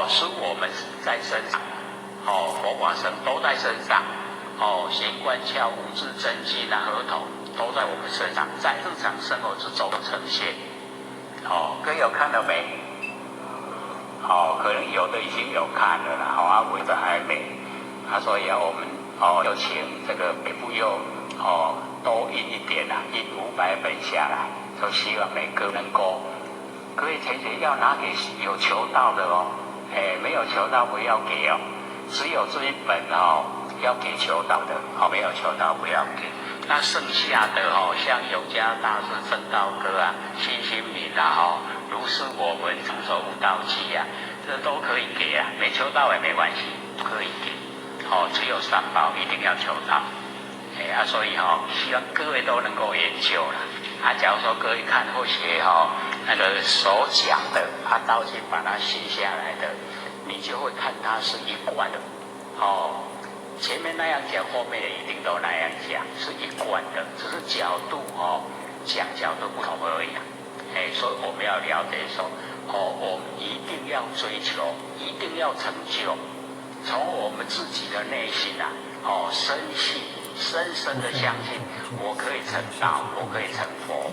是我们在身上，佛法僧都在身上，行观窍、五智真经啊、合同都在我们身上，在日常生活之中呈现。各位有看了没？可能有的已经有看了啦，我的还没。所以我们有请这个北部又多印一点啦，印500本下来，就希望每个能够，各位同学要拿给有求道的没有求道不要给只有这一本要给求道的，没有求道不要给。那剩下的像永嘉大师、正道哥啊、新兴民啊如是我们成熟悟道机啊，这都可以给啊，没求道也没关系，可以给。只有三宝一定要求道。所以希望各位都能够研究了。假如说各位看或写那个所讲的，倒去把它写下来的，你就会看它是一贯的。前面那样讲，后面一定都那样讲，是一贯的，只是角度讲角度不同而已。所以我们要了解说，我们一定要追求，一定要成就，从我们自己的内心深信，深深的相信，我可以成道，我可以成佛，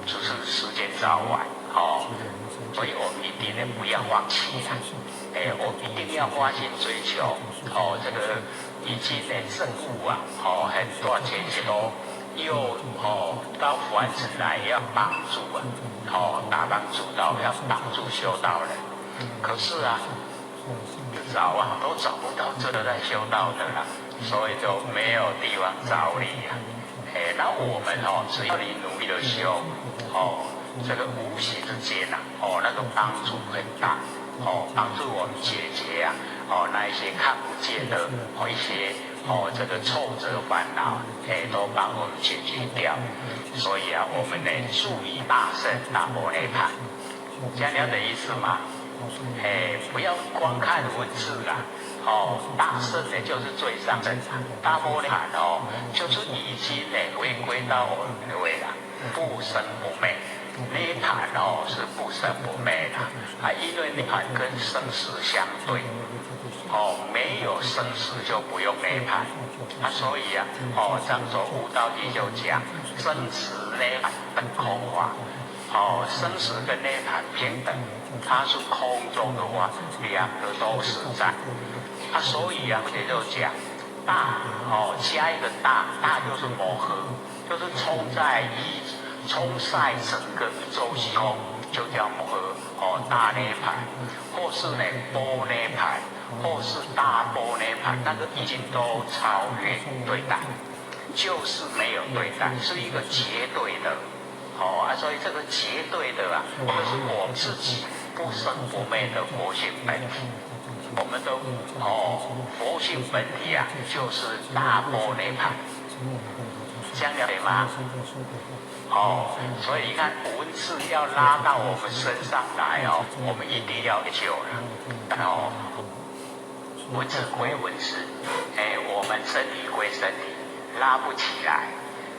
只是时间早晚所以我们一定不要放弃我们一定要花心追求这个已经圣物很多前期都又到凡尘来要帮助大帮助到要帮助修道人，可是找都找不到真的在修道的啦，所以就没有地方找你那我们只要你努力的修这个无形之间那个帮助很大帮助我们解决那一些看不见的一些这个挫折烦恼都帮我们解决掉。所以我们呢注意大圣大般涅槃，这样了解意思吗？不要光看文字啦大圣呢就是最上的，大般涅槃就是已经回归到我们的位了，不生不灭。涅槃是不生不灭的因为涅槃跟生死相对没有生死就不用涅槃所以张守悟道记就讲生死涅槃本空法生死跟涅槃平等，它是空中的话，两个都实在所以这就讲大加一个大就是摩诃，就是冲晒整个宇宙虚空，就叫摩诃大涅槃，或是波涅槃，或是大波涅槃，那个已经都超越对待，就是没有对待，是一个绝对的所以这个绝对的就是我自己不生不灭的佛性本体，我们的佛性本体就是大波涅槃，这样了解吗？所以你看文字要拉到我们身上来我们一定要救了文字归文字我们身体归身体，拉不起来。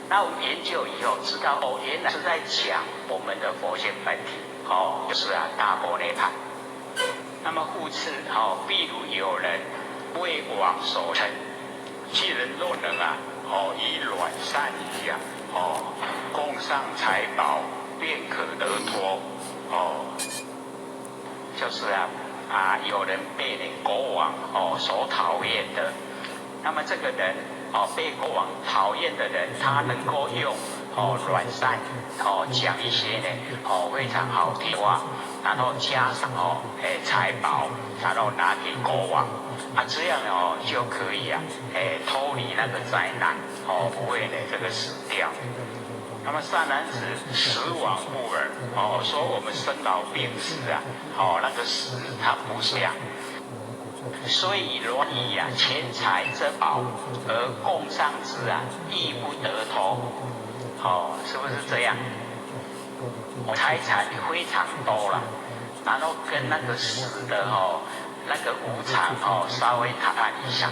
那我们研究以后知道原来是在讲我们的佛性本体就是大般涅槃。那么复次譬如有人为往所成，其人若能以软善意供上财宝，便可得脱就是有人被国王所讨厌的，那么这个人被国王讨厌的人，他能够用软善讲一些非常好听的话，然后加上财宝，然后拿给国王这样就可以脱离那个灾难不会这个死掉。那么善男子死亡不尔说我们生老病死那个死它不是这样，虽以乱以钱财珍宝而供上之亦不得脱是不是这样？财产非常多了，然后跟那个死的那个无常稍微谈判一下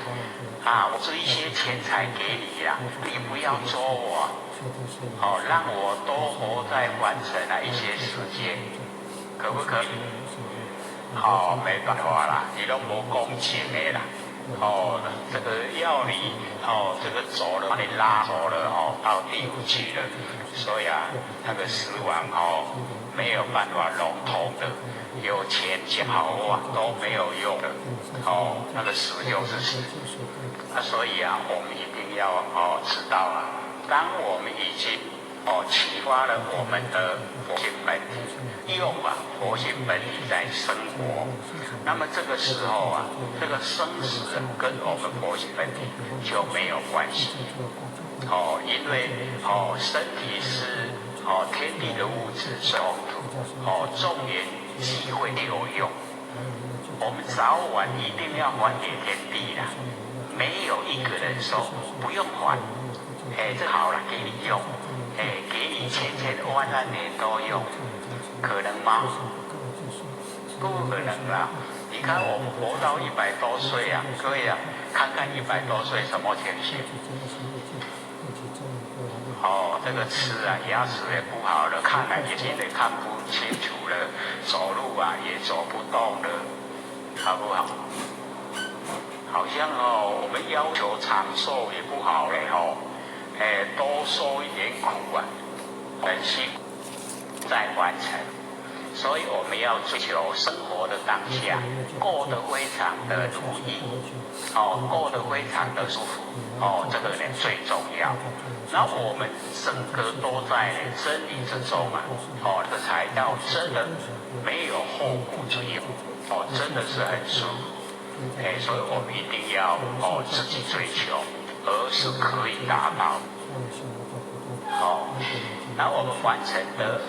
我这一些钱财给你你不要捉我让我多活在凡尘一些时间，可不可以？哦，没办法啦，你都无恭敬的啦。哦，这个要你这个走了，把你拉走了到地府去了，所以啊，那个死亡没有办法融通的，有钱也好都没有用的。那个死就是死。所以啊，我们一定要知道啊，当我们已经启发了我们的佛性本体，用佛性本体在生活，那么这个时候啊，这个生死跟我们佛性本体就没有关系。因为身体是天地的物质，是空土，众缘际会流用，我们早晚一定要还给天地啦。没有一个人说不用还，这好了，给你用，给你千万年都用，可能吗？不可能啦！你看我们活到100多岁啊，各位啊，看看100多岁什么情形？这个吃啊，牙齿也不好了，看眼睛也看不清楚了，走路啊也走不动了，好不好？好像我们要求长寿也不好嘞多受一点苦啊，很辛苦再完成。所以我们要追求生活的当下，过得非常的如意，过得非常的舒服，这个呢最重要。然后我们整个都在真理之中啊，这才叫真的没有后顾之忧，真的是很舒服。所以我们一定要自己追求，而是可以达到。那我们完成的。